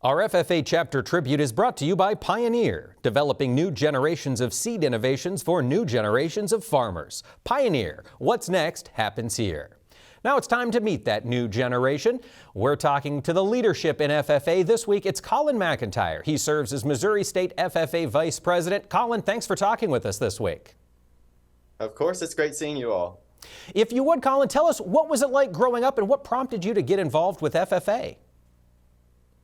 Our FFA chapter tribute is brought to you by Pioneer, developing new generations of seed innovations for new generations of farmers. Pioneer, what's next happens here. Now it's time to meet that new generation. We're talking to the leadership in FFA. This week it's Colin McIntyre. He serves as Missouri State FFA Vice President. Colin, thanks for talking with us this week. Of course, it's great seeing you all. If you would, Colin, tell us, what was it like growing up and what prompted you to get involved with FFA?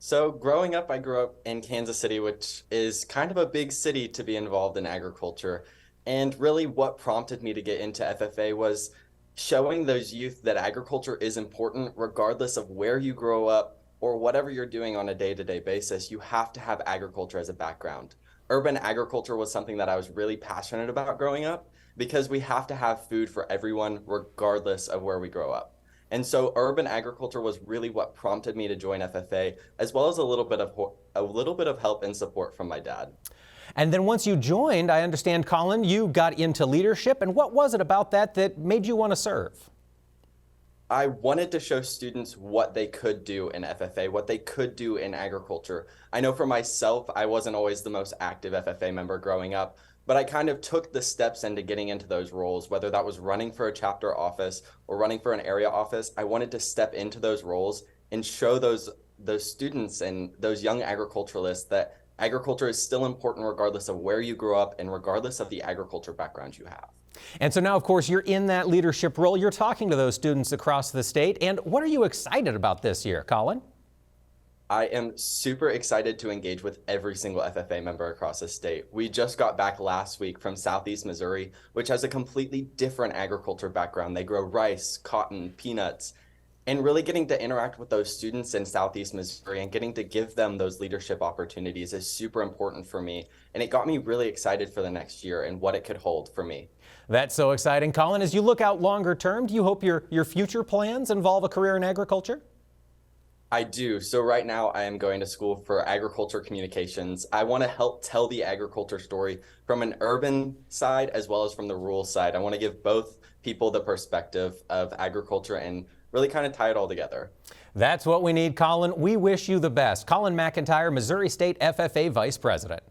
So growing up, I grew up in Kansas City, which is kind of a big city to be involved in agriculture. And really what prompted me to get into FFA was showing those youth that agriculture is important regardless of where you grow up or whatever you're doing on a day-to-day basis. You have to have agriculture as a background. Urban agriculture was something that I was really passionate about growing up because we have to have food for everyone regardless of where we grow up. And so urban agriculture was really what prompted me to join FFA, as well as a little bit of help and support from my dad. And then once you joined, I understand, Colin, you got into leadership. And what was it about that made you want to serve? I wanted to show students what they could do in FFA, what they could do in agriculture. I know for myself, I wasn't always the most active FFA member growing up, but I kind of took the steps into getting into those roles, whether that was running for a chapter office or running for an area office. I wanted to step into those roles and show those students and those young agriculturalists that agriculture is still important regardless of where you grew up and regardless of the agriculture background you have. And so now, of course, you're in that leadership role. You're talking to those students across the state. And what are you excited about this year, Colin? I am super excited to engage with every single FFA member across the state. We just got back last week from Southeast Missouri, which has a completely different agriculture background. They grow rice, cotton, peanuts, and really getting to interact with those students in Southeast Missouri and getting to give them those leadership opportunities is super important for me. And it got me really excited for the next year and what it could hold for me. That's so exciting. Colin, as you look out longer term, do you hope your future plans involve a career in agriculture? I do. So right now I am going to school for agriculture communications. I want to help tell the agriculture story from an urban side as well as from the rural side. I want to give both people the perspective of agriculture and really kind of tie it all together. That's what we need, Colin. We wish you the best. Colin McIntyre, Missouri State FFA Vice President.